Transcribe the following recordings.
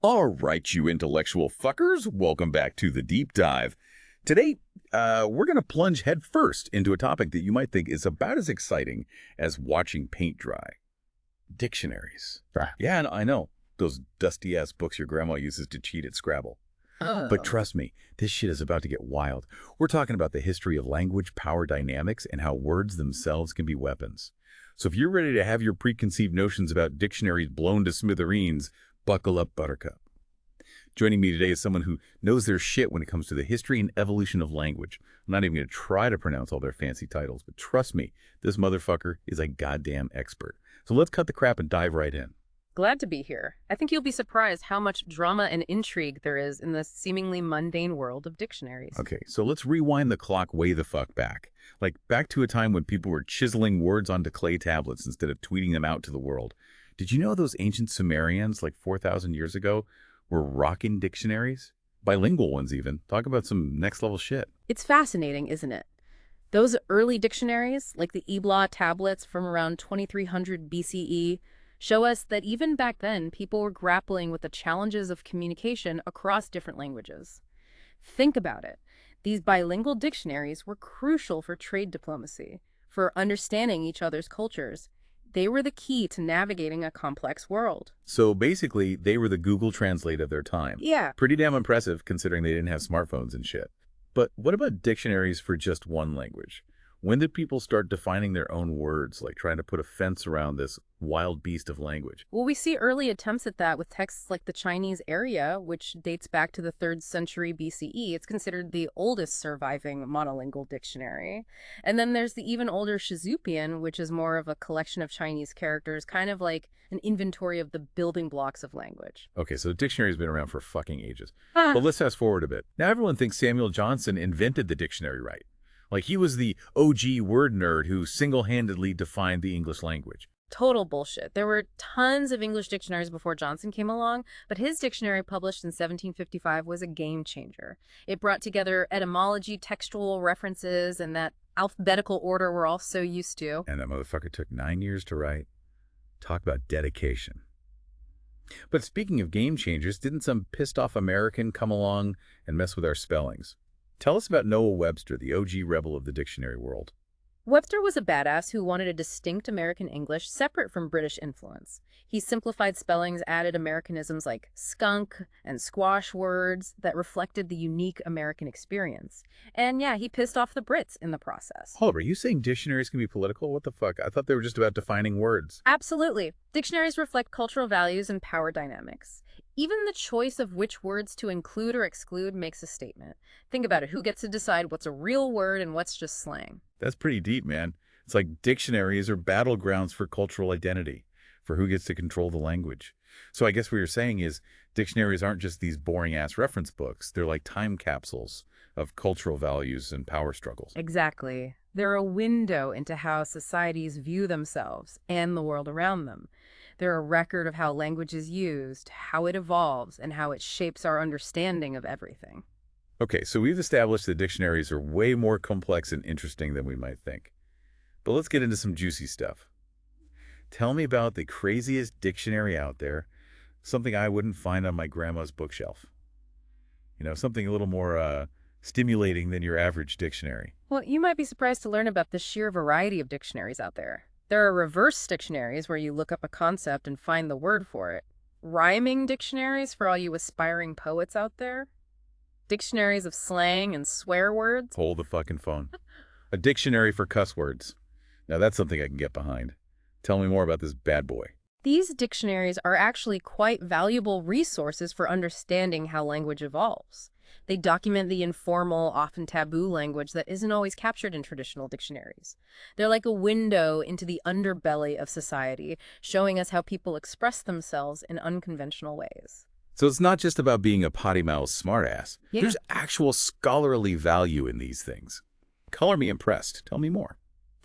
All right, you intellectual fuckers, welcome back to the Deep Dive. Today, we're going to plunge headfirst into a topic that you might think is about as exciting as watching paint dry. Dictionaries. Right. Yeah, I know. Those dusty-ass books your grandma uses to cheat at Scrabble. But trust me, this shit is about to get wild. We're talking about the history of language, power dynamics, and how words themselves can be weapons. So if you're ready to have your preconceived notions about dictionaries blown to smithereens, buckle up, Buttercup. Joining me today is someone who knows their shit when it comes to the history and evolution of language. I'm not even going to try to pronounce all their fancy titles, but trust me, this motherfucker is a goddamn expert. So let's cut the crap and dive right in. Glad to be here. I think you'll be surprised how much drama and intrigue there is in the seemingly mundane world of dictionaries. Okay, so let's rewind the clock way the fuck back. Like back to a time when people were chiseling words onto clay tablets instead of tweeting them out to the world. Did you know those ancient Sumerians, like 4,000 years ago, were rocking dictionaries? Bilingual ones even. Talk about some next-level shit. It's fascinating, isn't it? Those early dictionaries, like the Ebla tablets from around 2300 BCE, show us that even back then, people were grappling with the challenges of communication across different languages. Think about it. These bilingual dictionaries were crucial for trade diplomacy, for understanding each other's cultures. They were the key to navigating a complex world. So basically, they were the Google Translate of their time. Yeah. Pretty damn impressive considering they didn't have smartphones and shit. But what about dictionaries for just one language? When did people start defining their own words, like trying to put a fence around this wild beast of language? Well, we see early attempts at that with texts like the Chinese Arya, which dates back to the 3rd century BCE. It's considered the oldest surviving monolingual dictionary. And then there's the even older Shizupian, which is more of a collection of Chinese characters, kind of like an inventory of the building blocks of language. Okay, so the dictionary's been around for fucking ages. But let's fast forward a bit. Now everyone thinks Samuel Johnson invented the dictionary, right? Like he was the OG word nerd who single-handedly defined the English language. Total bullshit. There were tons of English dictionaries before Johnson came along, but his dictionary published in 1755 was a game changer. It brought together etymology, textual references, and that alphabetical order we're all so used to. And that motherfucker took 9 years to write. Talk about dedication. But speaking of game changers, didn't some pissed-off American come along and mess with our spellings? Tell us about Noah Webster, the OG rebel of the dictionary world. Webster was a badass who wanted a distinct American English separate from British influence. He simplified spellings, added Americanisms like skunk and squash words that reflected the unique American experience. And yeah, he pissed off the Brits in the process. Hold up, are you saying dictionaries can be political? What the fuck? I thought they were just about defining words. Absolutely. Dictionaries reflect cultural values and power dynamics. Even the choice of which words to include or exclude makes a statement. Think about it. Who gets to decide what's a real word and what's just slang? That's pretty deep, man. It's like dictionaries are battlegrounds for cultural identity, for who gets to control the language. So I guess what you're saying is dictionaries aren't just these boring-ass reference books. They're like time capsules of cultural values and power struggles. Exactly. They're a window into how societies view themselves and the world around them. They're a record of how language is used, how it evolves, and how it shapes our understanding of everything. Okay, so we've established that dictionaries are way more complex and interesting than we might think. But let's get into some juicy stuff. Tell me about the craziest dictionary out there, something I wouldn't find on my grandma's bookshelf. You know, something a little more stimulating than your average dictionary. Well, you might be surprised to learn about the sheer variety of dictionaries out there. There are reverse dictionaries where you look up a concept and find the word for it. Rhyming dictionaries for all you aspiring poets out there. Dictionaries of slang and swear words. Hold the fucking phone. A dictionary for cuss words. Now that's something I can get behind. Tell me more about this bad boy. These dictionaries are actually quite valuable resources for understanding how language evolves. They document the informal, often taboo language that isn't always captured in traditional dictionaries. They're like a window into the underbelly of society, showing us how people express themselves in unconventional ways. So it's not just about being a potty-mouthed smartass. Yeah. There's actual scholarly value in these things. Color me impressed. Tell me more.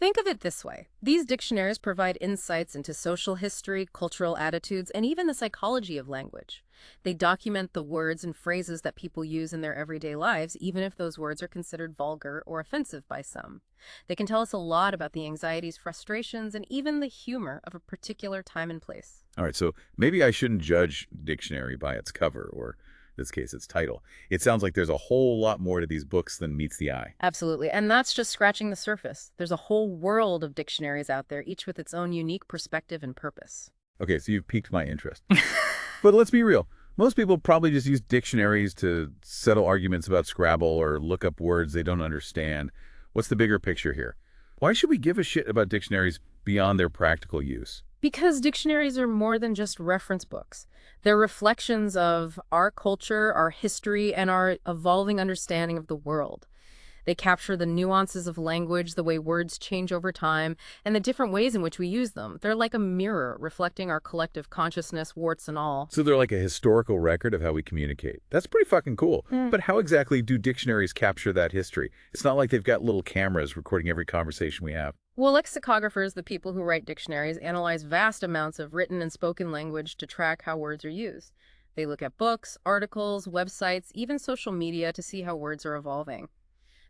Think of it this way. These dictionaries provide insights into social history, cultural attitudes, and even the psychology of language. They document the words and phrases that people use in their everyday lives, even if those words are considered vulgar or offensive by some. They can tell us a lot about the anxieties, frustrations, and even the humor of a particular time and place. All right, so maybe I shouldn't judge dictionary by its cover, or in this case, its title. It sounds like there's a whole lot more to these books than meets the eye. Absolutely. And that's just scratching the surface. There's a whole world of dictionaries out there, each with its own unique perspective and purpose. Okay, so you've piqued my interest. But let's be real. Most people probably just use dictionaries to settle arguments about Scrabble or look up words they don't understand. What's the bigger picture here? Why should we give a shit about dictionaries beyond their practical use? Because dictionaries are more than just reference books. They're reflections of our culture, our history, and our evolving understanding of the world. They capture the nuances of language, the way words change over time, and the different ways in which we use them. They're like a mirror reflecting our collective consciousness, warts and all. So they're like a historical record of how we communicate. That's pretty fucking cool. But how exactly do dictionaries capture that history? It's not like they've got little cameras recording every conversation we have. Well, lexicographers, the people who write dictionaries, analyze vast amounts of written and spoken language to track how words are used. They look at books, articles, websites, even social media to see how words are evolving.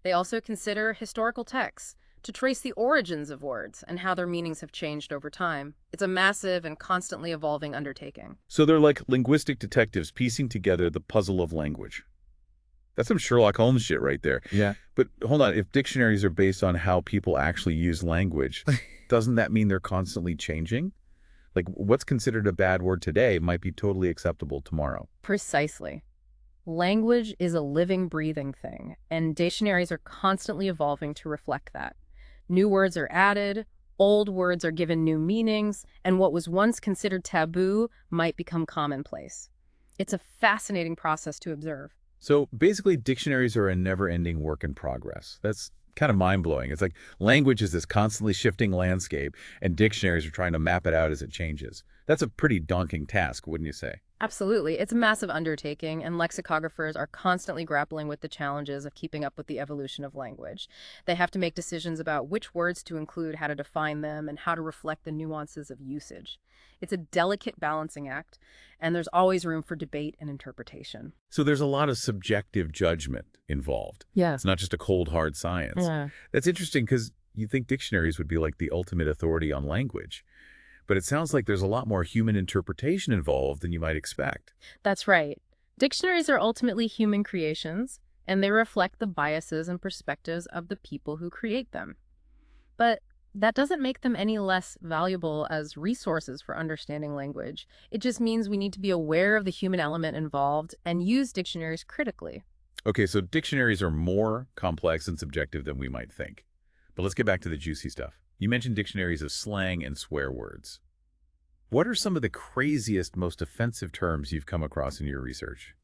They also consider historical texts to trace the origins of words and how their meanings have changed over time. It's a massive and constantly evolving undertaking. So they're like linguistic detectives piecing together the puzzle of language. That's some Sherlock Holmes shit right there. Yeah. But hold on, if dictionaries are based on how people actually use language, doesn't that mean they're constantly changing? Like, what's considered a bad word today might be totally acceptable tomorrow. Precisely. Language is a living, breathing thing, and dictionaries are constantly evolving to reflect that. New words are added, old words are given new meanings, and what was once considered taboo might become commonplace. It's a fascinating process to observe. So basically, dictionaries are a never-ending work in progress. That's kind of mind-blowing. It's like language is this constantly shifting landscape, and dictionaries are trying to map it out as it changes. That's a pretty daunting task, wouldn't you say? Absolutely. It's a massive undertaking, and lexicographers are constantly grappling with the challenges of keeping up with the evolution of language. They have to make decisions about which words to include, how to define them, and how to reflect the nuances of usage. It's a delicate balancing act, and there's always room for debate and interpretation. So there's a lot of subjective judgment involved. Yeah. It's not just a cold, hard science. Yeah. That's interesting because you think dictionaries would be like the ultimate authority on language. But it sounds like there's a lot more human interpretation involved than you might expect. That's right. Dictionaries are ultimately human creations, and they reflect the biases and perspectives of the people who create them. But that doesn't make them any less valuable as resources for understanding language. It just means we need to be aware of the human element involved and use dictionaries critically. Okay, so dictionaries are more complex and subjective than we might think. But let's get back to the juicy stuff. You mentioned dictionaries of slang and swear words. What are some of the craziest, most offensive terms you've come across in your research?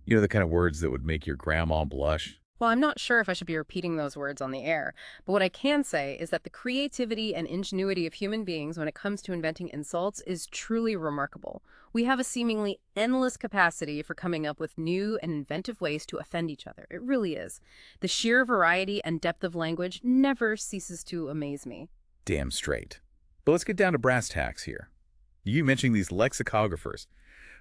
You know, the kind of words that would make your grandma blush? Well, I'm not sure if I should be repeating those words on the air, but what I can say is that the creativity and ingenuity of human beings when it comes to inventing insults is truly remarkable. We have a seemingly endless capacity for coming up with new and inventive ways to offend each other. It really is. The sheer variety and depth of language never ceases to amaze me. Damn straight. But let's get down to brass tacks here. You mentioning these lexicographers.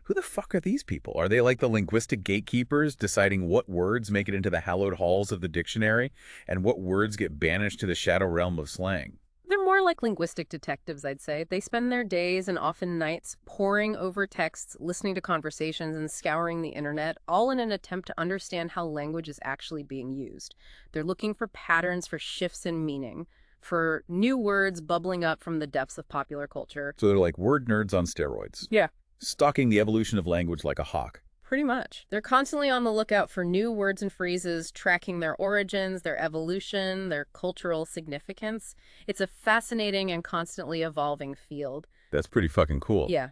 Who the fuck are these people? Are they like the linguistic gatekeepers deciding what words make it into the hallowed halls of the dictionary and what words get banished to the shadow realm of slang? They're more like linguistic detectives, I'd say. They spend their days and often nights poring over texts, listening to conversations, and scouring the internet, all in an attempt to understand how language is actually being used. They're looking for patterns, for shifts in meaning, for new words bubbling up from the depths of popular culture. So they're like word nerds on steroids. Yeah. Stalking the evolution of language like a hawk. Pretty much. They're constantly on the lookout for new words and phrases, tracking their origins, their evolution, their cultural significance. It's a fascinating and constantly evolving field. That's pretty fucking cool. Yeah.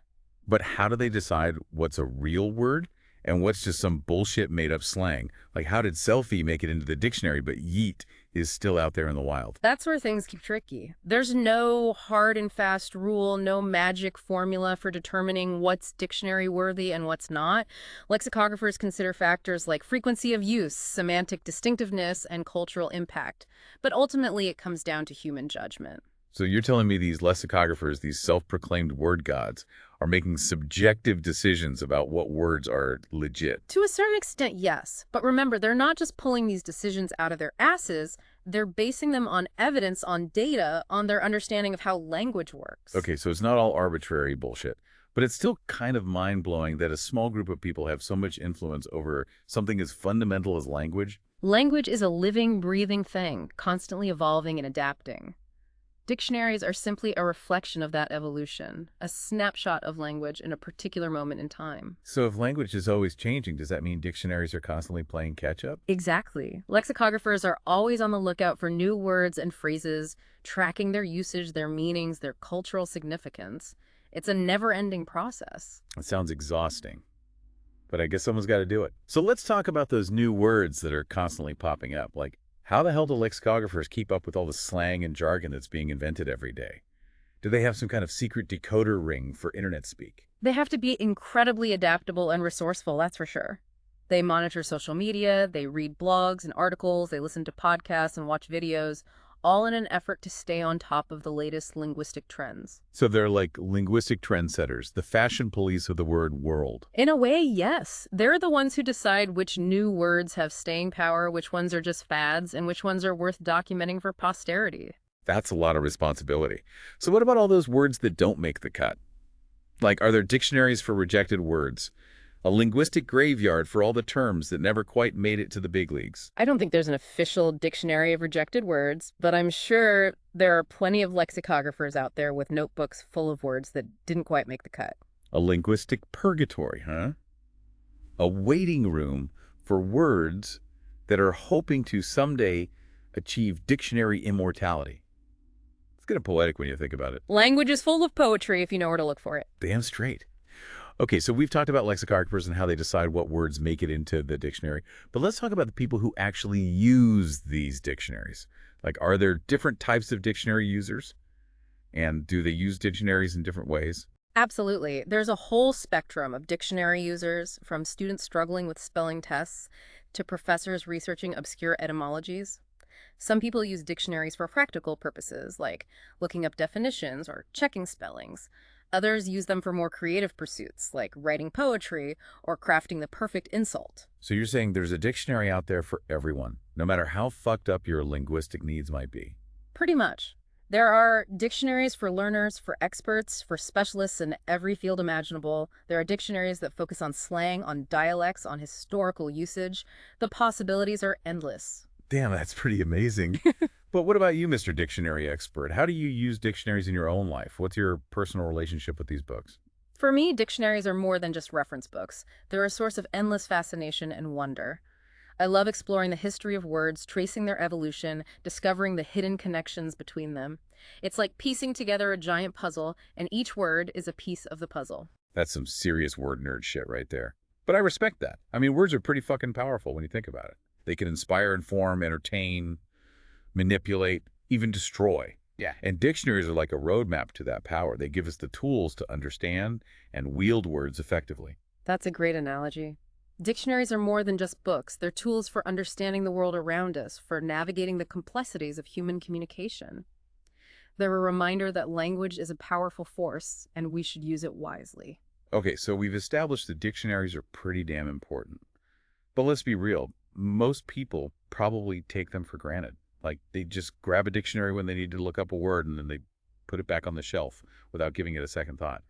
But how do they decide what's a real word and what's just some bullshit made-up slang? Like, how did selfie make it into the dictionary, but yeet is still out there in the wild. That's where things get tricky. There's no hard and fast rule, no magic formula for determining what's dictionary worthy and what's not. Lexicographers consider factors like frequency of use, semantic distinctiveness, and cultural impact. But ultimately, it comes down to human judgment. So you're telling me these lexicographers, these self-proclaimed word gods, are making subjective decisions about what words are legit? To a certain extent, yes. But remember, they're not just pulling these decisions out of their asses. They're basing them on evidence, on data, on their understanding of how language works. Okay, so it's not all arbitrary bullshit. But it's still kind of mind-blowing that a small group of people have so much influence over something as fundamental as language. Language is a living, breathing thing, constantly evolving and adapting. Dictionaries are simply a reflection of that evolution, a snapshot of language in a particular moment in time. So if language is always changing, does that mean dictionaries are constantly playing catch-up? Exactly. Lexicographers are always on the lookout for new words and phrases, tracking their usage, their meanings, their cultural significance. It's a never-ending process. It sounds exhausting, but I guess someone's got to do it. So let's talk about those new words that are constantly popping up. Like, how the hell do lexicographers keep up with all the slang and jargon that's being invented every day? Do they have some kind of secret decoder ring for internet speak? They have to be incredibly adaptable and resourceful, that's for sure. They monitor social media, they read blogs and articles, they listen to podcasts and watch videos, all in an effort to stay on top of the latest linguistic trends. So they're like linguistic trendsetters, the fashion police of the word world. In a way, yes. They're the ones who decide which new words have staying power, which ones are just fads, and which ones are worth documenting for posterity. That's a lot of responsibility. So what about all those words that don't make the cut? Like, are there dictionaries for rejected words? A linguistic graveyard for all the terms that never quite made it to the big leagues? I don't think there's an official dictionary of rejected words, but I'm sure there are plenty of lexicographers out there with notebooks full of words that didn't quite make the cut. A linguistic purgatory, huh? A waiting room for words that are hoping to someday achieve dictionary immortality. It's kind of poetic when you think about it. Language is full of poetry if you know where to look for it. Damn straight. Okay, so we've talked about lexicographers and how they decide what words make it into the dictionary, but let's talk about the people who actually use these dictionaries. Like, are there different types of dictionary users? And do they use dictionaries in different ways? Absolutely. There's a whole spectrum of dictionary users, from students struggling with spelling tests to professors researching obscure etymologies. Some people use dictionaries for practical purposes, like looking up definitions or checking spellings. Others use them for more creative pursuits, like writing poetry or crafting the perfect insult. So you're saying there's a dictionary out there for everyone, no matter how fucked up your linguistic needs might be? Pretty much. There are dictionaries for learners, for experts, for specialists in every field imaginable. There are dictionaries that focus on slang, on dialects, on historical usage. The possibilities are endless. Damn, that's pretty amazing. But what about you, Mr. Dictionary Expert? How do you use dictionaries in your own life? What's your personal relationship with these books? For me, dictionaries are more than just reference books. They're a source of endless fascination and wonder. I love exploring the history of words, tracing their evolution, discovering the hidden connections between them. It's like piecing together a giant puzzle, and each word is a piece of the puzzle. That's some serious word nerd shit right there. But I respect that. I mean, words are pretty fucking powerful when you think about it. They can inspire, inform, entertain, manipulate, even destroy. Yeah. And dictionaries are like a roadmap to that power. They give us the tools to understand and wield words effectively. That's a great analogy. Dictionaries are more than just books. They're tools for understanding the world around us, for navigating the complexities of human communication. They're a reminder that language is a powerful force, and we should use it wisely. Okay, so we've established that dictionaries are pretty damn important. But let's be real. Most people probably take them for granted. Like, they just grab a dictionary when they need to look up a word and then they put it back on the shelf without giving it a second thought.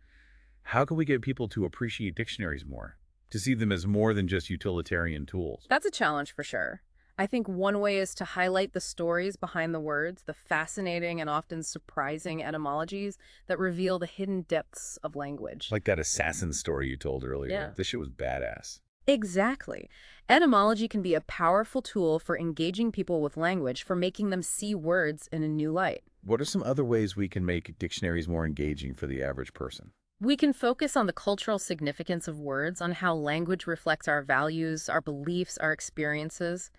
How can we get people to appreciate dictionaries more? To see them as more than just utilitarian tools? That's a challenge for sure. I think one way is to highlight the stories behind the words, the fascinating and often surprising etymologies that reveal the hidden depths of language. Like that assassin story you told earlier. Yeah. This shit was badass. Exactly. Etymology can be a powerful tool for engaging people with language, for making them see words in a new light. What are some other ways we can make dictionaries more engaging for the average person? We can focus on the cultural significance of words, on how language reflects our values, our beliefs, our experiences.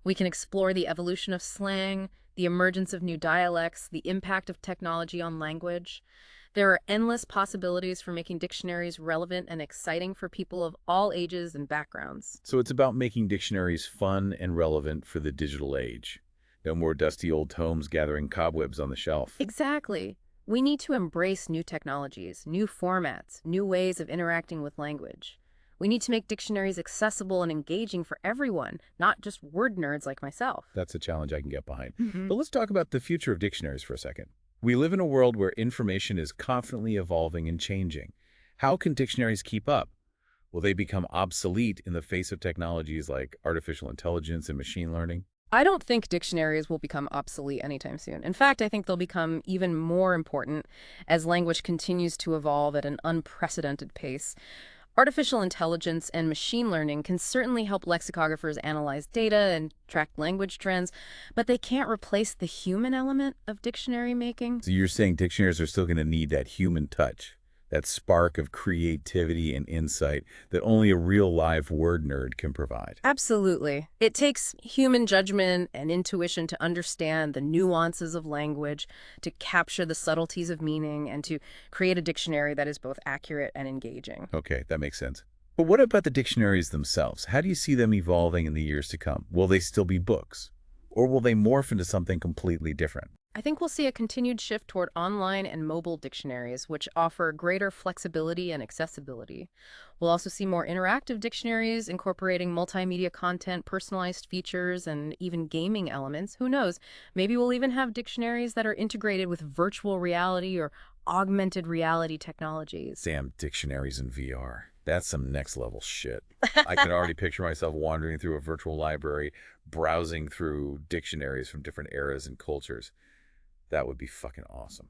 We can explore the evolution of slang, the emergence of new dialects, the impact of technology on language. There are endless possibilities for making dictionaries relevant and exciting for people of all ages and backgrounds. So it's about making dictionaries fun and relevant for the digital age. No more dusty old tomes gathering cobwebs on the shelf. Exactly. We need to embrace new technologies, new formats, new ways of interacting with language. We need to make dictionaries accessible and engaging for everyone, not just word nerds like myself. That's a challenge I can get behind. Mhm. But let's talk about the future of dictionaries for a second. We live in a world where information is constantly evolving and changing. How can dictionaries keep up? Will they become obsolete in the face of technologies like artificial intelligence and machine learning? I don't think dictionaries will become obsolete anytime soon. In fact, I think they'll become even more important as language continues to evolve at an unprecedented pace. Artificial intelligence and machine learning can certainly help lexicographers analyze data and track language trends, but they can't replace the human element of dictionary making. So you're saying dictionaries are still going to need that human touch, that spark of creativity and insight that only a real live word nerd can provide. Absolutely. It takes human judgment and intuition to understand the nuances of language, to capture the subtleties of meaning, and to create a dictionary that is both accurate and engaging. Okay, that makes sense. But what about the dictionaries themselves? How do you see them evolving in the years to come? Will they still be books? Or will they morph into something completely different? I think we'll see a continued shift toward online and mobile dictionaries, which offer greater flexibility and accessibility. We'll also see more interactive dictionaries incorporating multimedia content, personalized features, and even gaming elements. Who knows? Maybe we'll even have dictionaries that are integrated with virtual reality or augmented reality technologies. Damn dictionaries in VR. That's some next level shit. I can already picture myself wandering through a virtual library, browsing through dictionaries from different eras and cultures. That would be fucking awesome.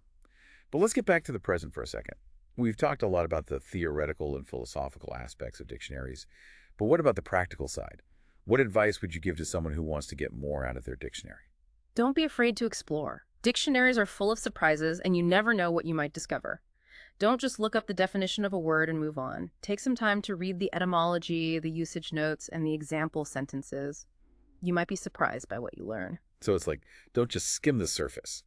But let's get back to the present for a second. We've talked a lot about the theoretical and philosophical aspects of dictionaries, but what about the practical side? What advice would you give to someone who wants to get more out of their dictionary? Don't be afraid to explore. Dictionaries are full of surprises, and you never know what you might discover. Don't just look up the definition of a word and move on. Take some time to read the etymology, the usage notes, and the example sentences. You might be surprised by what you learn. So it's like, don't just skim the surface.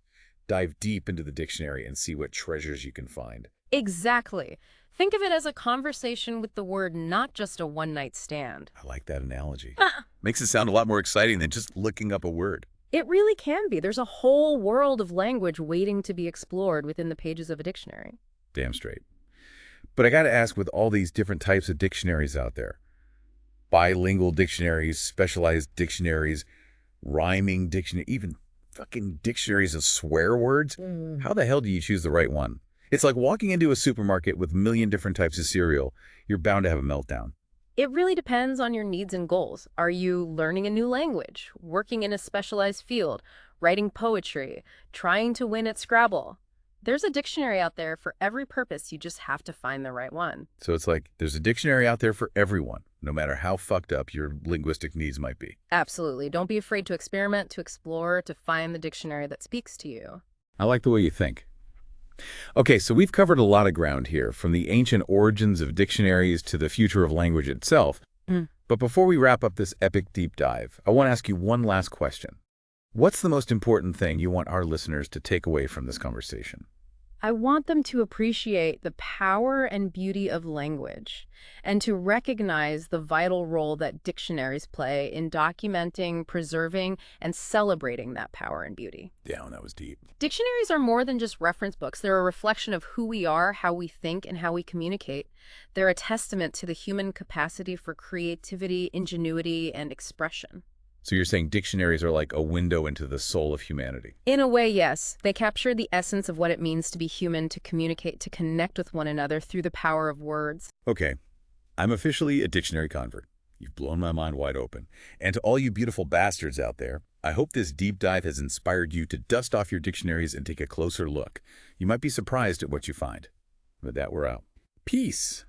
Dive deep into the dictionary and see what treasures you can find. Exactly. Think of it as a conversation with the word, not just a one-night stand. I like that analogy. Makes it sound a lot more exciting than just looking up a word. It really can be. There's a whole world of language waiting to be explored within the pages of a dictionary. Damn straight. But I got to ask, with all these different types of dictionaries out there, bilingual dictionaries, specialized dictionaries, rhyming dictionary, even fucking dictionaries of swear words, how the hell do you choose the right one? It's like walking into a supermarket with a million different types of cereal. You're bound to have a meltdown. It really depends on your needs and goals. Are you learning a new language, working in a specialized field, writing poetry, trying to win at Scrabble? There's a dictionary out there for every purpose. You just have to find the right one. So it's like there's a dictionary out there for everyone, no matter how fucked up your linguistic needs might be. Absolutely. Don't be afraid to experiment, to explore, to find the dictionary that speaks to you. I like the way you think. Okay, so we've covered a lot of ground here, from the ancient origins of dictionaries to the future of language itself. But before we wrap up this epic deep dive, I want to ask you one last question. What's the most important thing you want our listeners to take away from this conversation? I want them to appreciate the power and beauty of language and to recognize the vital role that dictionaries play in documenting, preserving, and celebrating that power and beauty. Damn, that was deep. Dictionaries are more than just reference books. They're a reflection of who we are, how we think, and how we communicate. They're a testament to the human capacity for creativity, ingenuity, and expression. So you're saying dictionaries are like a window into the soul of humanity? In a way, yes. They capture the essence of what it means to be human, to communicate, to connect with one another through the power of words. Okay, I'm officially a dictionary convert. You've blown my mind wide open. And to all you beautiful bastards out there, I hope this deep dive has inspired you to dust off your dictionaries and take a closer look. You might be surprised at what you find. With that, we're out. Peace.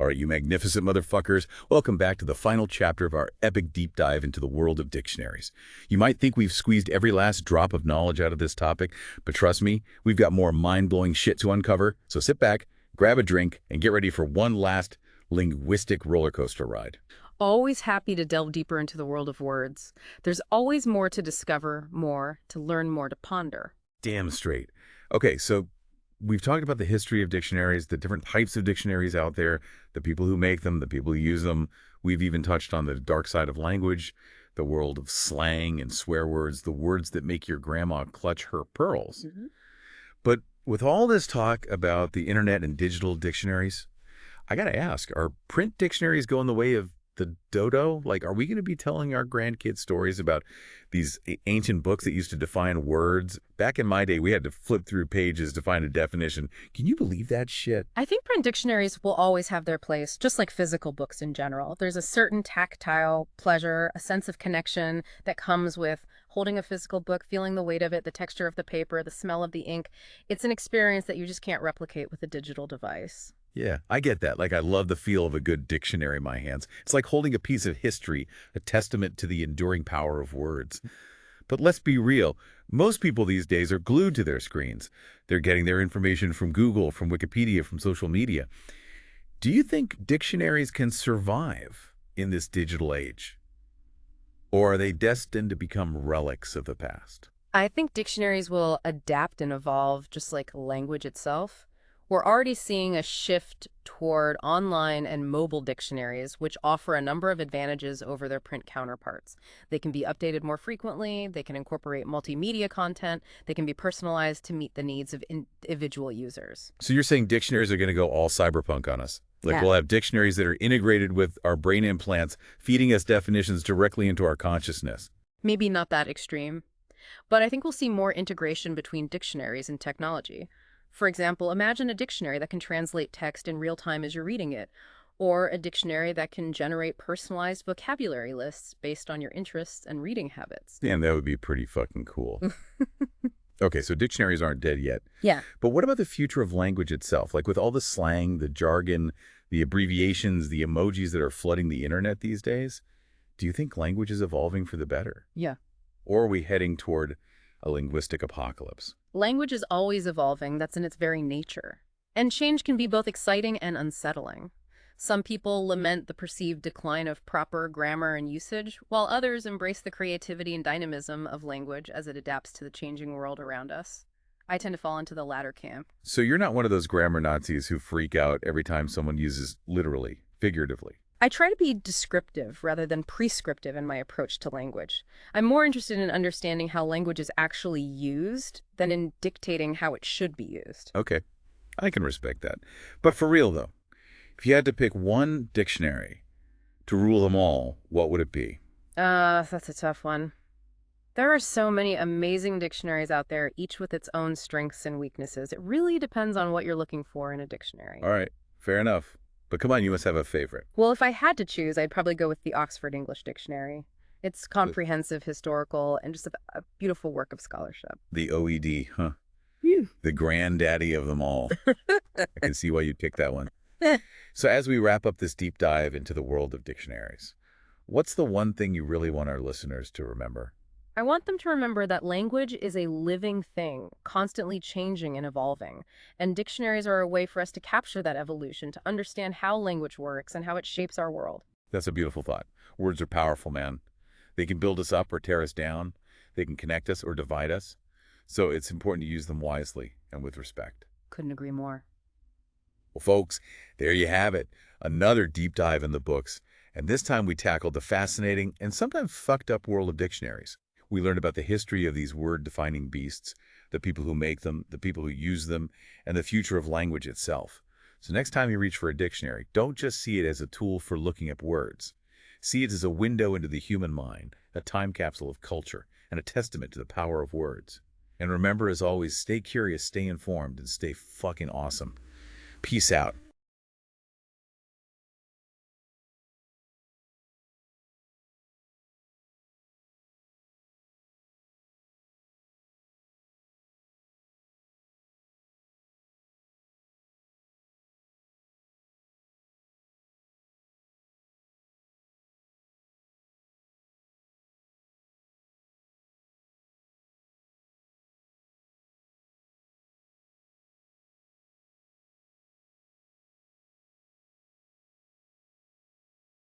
All right, you magnificent motherfuckers, welcome back to the final chapter of our epic deep dive into the world of dictionaries. You might think we've squeezed every last drop of knowledge out of this topic, but trust me, we've got more mind-blowing shit to uncover, so sit back, grab a drink, and get ready for one last linguistic roller coaster ride. Always happy to delve deeper into the world of words. There's always more to discover, more to learn, more to ponder. Damn straight. Okay, so we've talked about the history of dictionaries, the different types of dictionaries out there, the people who make them, the people who use them. We've even touched on the dark side of language, the world of slang and swear words, the words that make your grandma clutch her pearls. But with all this talk about the internet and digital dictionaries, I got to ask, are print dictionaries going the way of the dodo? Like, are we going to be telling our grandkids stories about these ancient books that used to define words? Back in my day, we had to flip through pages to find a definition. Can you believe that shit? I think print dictionaries will always have their place, just like physical books in general. There's a certain tactile pleasure, a sense of connection that comes with holding a physical book, feeling the weight of it, the texture of the paper, the smell of the ink. It's an experience that you just can't replicate with a digital device. Yeah, I get that. Like, I love the feel of a good dictionary in my hands. It's like holding a piece of history, a testament to the enduring power of words. But let's be real. Most people these days are glued to their screens. They're getting their information from Google, from Wikipedia, from social media. Do you think dictionaries can survive in this digital age? Or are they destined to become relics of the past? I think dictionaries will adapt and evolve just like language itself. We're already seeing a shift toward online and mobile dictionaries, which offer a number of advantages over their print counterparts. They can be updated more frequently, they can incorporate multimedia content, they can be personalized to meet the needs of individual users. So you're saying dictionaries are going to go all cyberpunk on us? Like, Yeah. we'll have dictionaries that are integrated with our brain implants, feeding us definitions directly into our consciousness. Maybe not that extreme, but I think we'll see more integration between dictionaries and technology. For example, imagine a dictionary that can translate text in real time as you're reading it, or a dictionary that can generate personalized vocabulary lists based on your interests and reading habits. Damn, that would be pretty fucking cool. Okay, so dictionaries aren't dead yet. Yeah. But what about the future of language itself? Like, with all the slang, the jargon, the abbreviations, the emojis that are flooding the internet these days, do you think language is evolving for the better? Yeah. Or are we heading toward a linguistic apocalypse? Language is always evolving. That's in its very nature. And change can be both exciting and unsettling. Some people lament the perceived decline of proper grammar and usage, while others embrace the creativity and dynamism of language as it adapts to the changing world around us. I tend to fall into the latter camp. So you're not one of those grammar Nazis who freak out every time someone uses literally, figuratively. I try to be descriptive rather than prescriptive in my approach to language. I'm more interested in understanding how language is actually used than in dictating how it should be used. Okay, I can respect that. But for real, though, if you had to pick one dictionary to rule them all, what would it be? That's a tough one. There are so many amazing dictionaries out there, each with its own strengths and weaknesses. It really depends on what you're looking for in a dictionary. All right, fair enough. But come on, you must have a favorite. Well, if I had to choose, I'd probably go with the Oxford English Dictionary. It's comprehensive, historical, and just a beautiful work of scholarship. The OED, huh? Phew. The granddaddy of them all. I can see why you'd pick that one. So as we wrap up this deep dive into the world of dictionaries, what's the one thing you really want our listeners to remember? I want them to remember that language is a living thing, constantly changing and evolving. And dictionaries are a way for us to capture that evolution, to understand how language works and how it shapes our world. That's a beautiful thought. Words are powerful, man. They can build us up or tear us down. They can connect us or divide us. So it's important to use them wisely and with respect. Couldn't agree more. Well, folks, there you have it. Another deep dive in the books. And this time we tackled the fascinating and sometimes fucked up world of dictionaries. We learned about the history of these word-defining beasts, the people who make them, the people who use them, and the future of language itself. So next time you reach for a dictionary, don't just see it as a tool for looking up words. See it as a window into the human mind, a time capsule of culture, and a testament to the power of words. And remember, as always, stay curious, stay informed, and stay fucking awesome. Peace out.